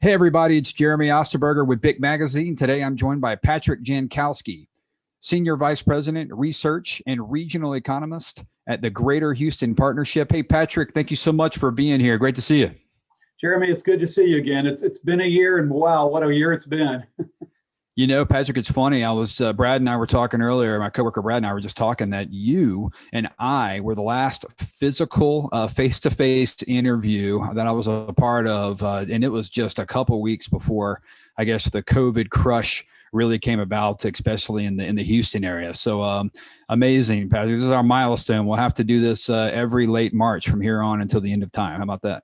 Hey, everybody, it's Jeremy Osterberger with BIC Magazine. Today, I'm joined by Patrick Jankowski, Senior Vice President, Research and Regional Economist at the Greater Houston Partnership. Hey, Patrick, thank you so much for being here. Great to see you. Jeremy, it's good to see you again. It's been a year, and wow, what a year it's been. You know, Patrick, it's funny. Brad and I were talking earlier. My coworker Brad and I were just talking that you and I were the last physical face-to-face interview that I was a part of, and it was just a couple weeks before, I guess, the COVID crush really came about, especially in the Houston area. So amazing, Patrick. This is our milestone. We'll have to do this every late March from here on until the end of time. How about that?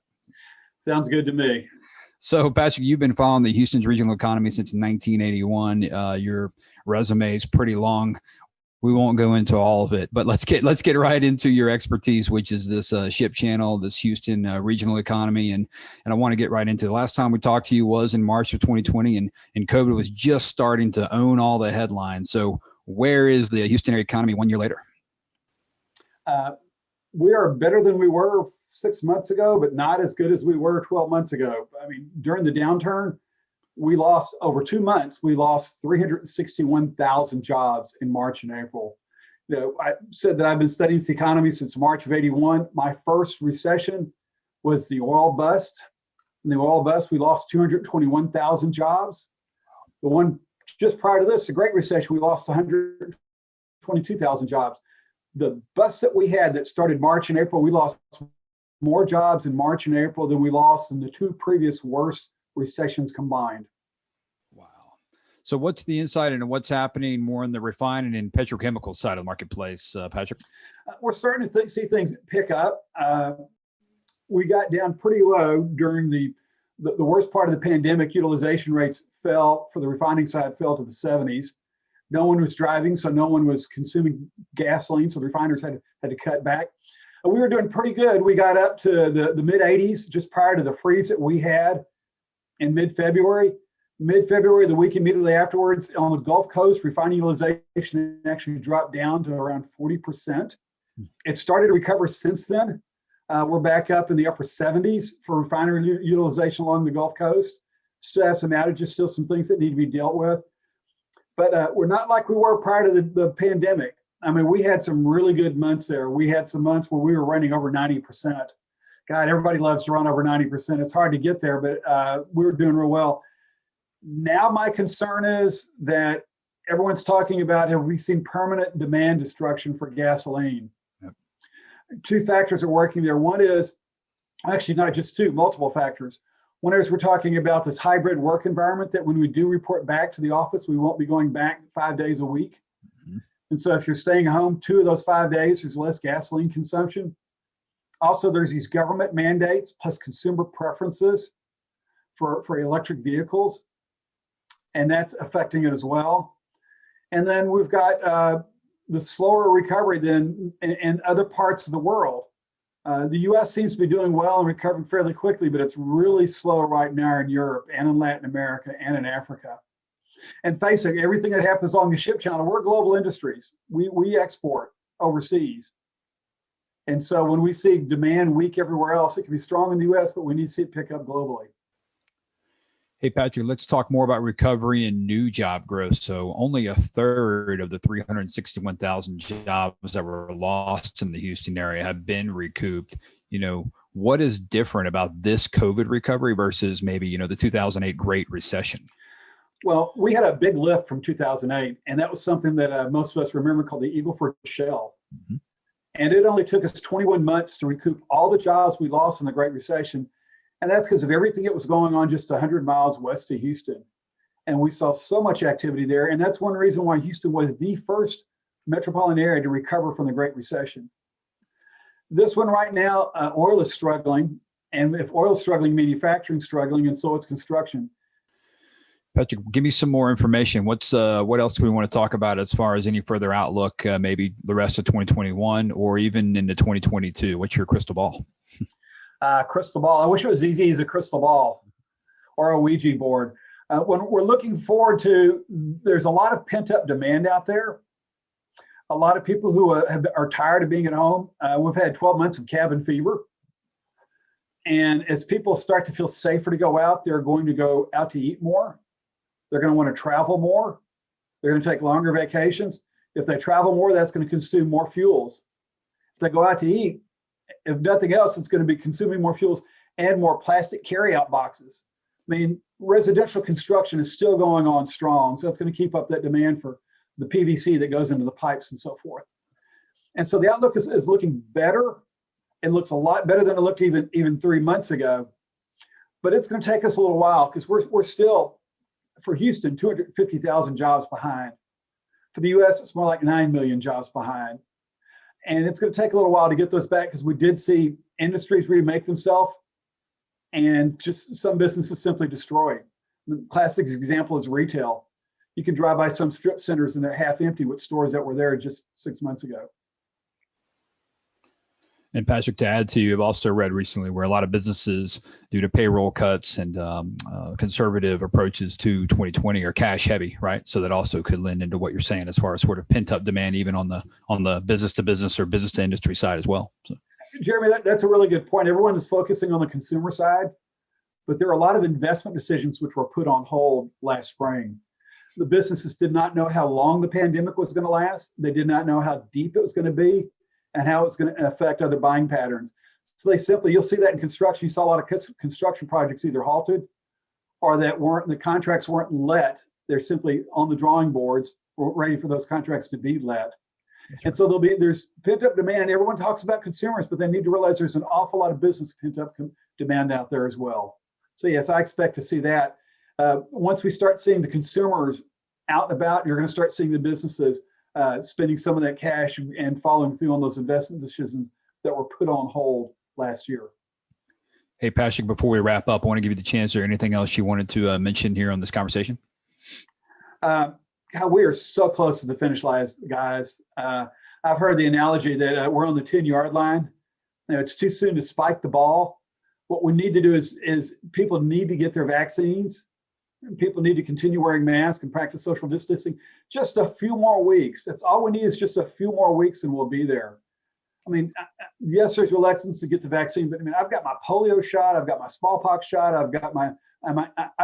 Sounds good to me. So, Patrick, you've been following the Houston's regional economy since 1981. Your resume is pretty long. We won't go into all of it, but let's get right into your expertise, which is this ship channel, this Houston regional economy, and I want to get right into it. The last time we talked to you was in March of 2020, and COVID was just starting to own all the headlines. So, where is the Houston area economy 1 year later? We are better than we were 6 months ago, but not as good as we were 12 months ago. I mean, during the downturn, we lost over 2 months. We lost 361,000 jobs in March and April. You know, I said that I've been studying this economy since March of 81. My first recession was the oil bust. In the oil bust, we lost 221,000 jobs. The one just prior to this, the Great Recession, we lost 122,000 jobs. The bust that we had that started March and April, we lost more jobs in March and April than we lost in the two previous worst recessions combined. Wow. So what's the insight into what's happening more in the refining and petrochemical side of the marketplace, Patrick? We're starting to see things pick up. We got down pretty low during the worst part of the pandemic. Utilization rates fell for the refining side, fell to the 70s. No one was driving, so no one was consuming gasoline, so the refiners had to cut back. We were doing pretty good. We got up to the mid 80s just prior to the freeze that we had in mid-February. Mid-February, the week immediately afterwards, on the Gulf Coast, refining utilization actually dropped down to around 40%. It started to recover since then. We're back up in the upper 70s for refinery utilization along the Gulf Coast. Still have some outages, still some things that need to be dealt with. But we're not like we were prior to the pandemic. I mean, we had some really good months there. We had some months where we were running over 90%. God, everybody loves to run over 90%. It's hard to get there, but we were doing real well. Now my concern is that everyone's talking about, have we seen permanent demand destruction for gasoline? Yep. Two factors are working there. One is, actually not just two, multiple factors. One is we're talking about this hybrid work environment that when we do report back to the office, we won't be going back 5 days a week. Mm-hmm. And so if you're staying home 2 of those 5 days, there's less gasoline consumption. Also, there's these government mandates plus consumer preferences for electric vehicles, and that's affecting it as well. And then we've got the slower recovery than in other parts of the world. The U.S. seems to be doing well and recovering fairly quickly, but it's really slow right now in Europe and in Latin America and in Africa. And face it, everything that happens along the ship channel, we're global industries. We export overseas. And so when we see demand weak everywhere else, it can be strong in the U.S., but we need to see it pick up globally. Hey, Patrick, let's talk more about recovery and new job growth. So only a third of the 361,000 jobs that were lost in the Houston area have been recouped. You know, what is different about this COVID recovery versus maybe, the 2008 Great Recession? Well, we had a big lift from 2008, and that was something that most of us remember called the Eagle Ford Shale. Mm-hmm. And it only took us 21 months to recoup all the jobs we lost in the Great Recession. And that's because of everything that was going on just 100 miles west of Houston. And we saw so much activity there. And that's one reason why Houston was the first metropolitan area to recover from the Great Recession. This one right now, oil is struggling. And if oil is struggling, manufacturing is struggling, and so it's construction. Patrick, give me some more information. What else do we want to talk about as far as any further outlook, maybe the rest of 2021 or even into 2022? What's your crystal ball? Crystal ball. I wish it was easy as a crystal ball or a Ouija board. When we're looking forward to, there's a lot of pent up demand out there. A lot of people who are tired of being at home. We've had 12 months of cabin fever. And as people start to feel safer to go out, they're going to go out to eat more. They're going to want to travel more. They're going to take longer vacations. If they travel more, that's going to consume more fuels. If they go out to eat, if nothing else, it's going to be consuming more fuels and more plastic carryout boxes. I mean, residential construction is still going on strong, so it's going to keep up that demand for the PVC that goes into the pipes and so forth. And so the outlook is looking better. It looks a lot better than it looked even 3 months ago. But it's going to take us a little while because we're still, for Houston, 250,000 jobs behind. For the US, it's more like 9 million jobs behind. And it's going to take a little while to get those back because we did see industries remake themselves and just some businesses simply destroyed. The classic example is retail. You can drive by some strip centers and they're half empty with stores that were there just 6 months ago. And Patrick, to add to you, I've also read recently where a lot of businesses, due to payroll cuts and conservative approaches to 2020, are cash heavy, right? So that also could lend into what you're saying as far as sort of pent up demand, even on the business to business or business to industry side as well. So. Jeremy, that's a really good point. Everyone is focusing on the consumer side, but there are a lot of investment decisions which were put on hold last spring. The businesses did not know how long the pandemic was going to last. They did not know how deep it was going to be and how it's going to affect other buying patterns. So they simply, you'll see that in construction. You saw a lot of construction projects either halted or that the contracts weren't let. They're simply on the drawing boards, ready for those contracts to be let. And so there's pent up demand. Everyone talks about consumers, but they need to realize there's an awful lot of business pent up demand out there as well. So yes, I expect to see that. Once we start seeing the consumers out and about, you're going to start seeing the businesses spending some of that cash and following through on those investment decisions that were put on hold last year. Hey, Patrick, before we wrap up, I want to give you the chance or anything else you wanted to mention here on this conversation. We are so close to the finish line, guys. I've heard the analogy that we're on the 10-yard line. It's too soon to spike the ball. What we need to do is people need to get their vaccines. And people need to continue wearing masks and practice social distancing. Just a few more weeks. That's all we need is just a few more weeks and we'll be there. I mean, yes, there's reluctance to get the vaccine, but I mean, I've got my polio shot, I've got my smallpox shot, I've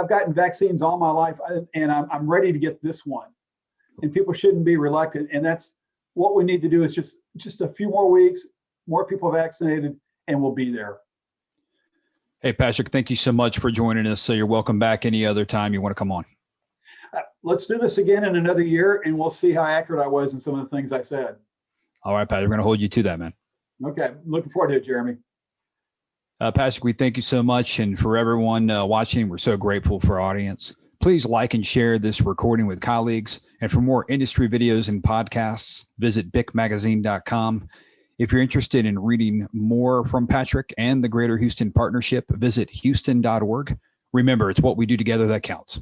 gotten vaccines all my life, and I'm ready to get this one. And people shouldn't be reluctant. And that's what we need to do is just a few more weeks, more people vaccinated, and we'll be there. Hey, Patrick, thank you so much for joining us. So you're welcome back any other time you want to come on. Let's do this again in another year, and we'll see how accurate I was in some of the things I said. All right, Patrick, we're going to hold you to that, man. Okay. Looking forward to it, Jeremy. Patrick, we thank you so much. And for everyone watching, we're so grateful for our audience. Please like and share this recording with colleagues. And for more industry videos and podcasts, visit bicmagazine.com. If you're interested in reading more from Patrick and the Greater Houston Partnership, visit houston.org. Remember, it's what we do together that counts.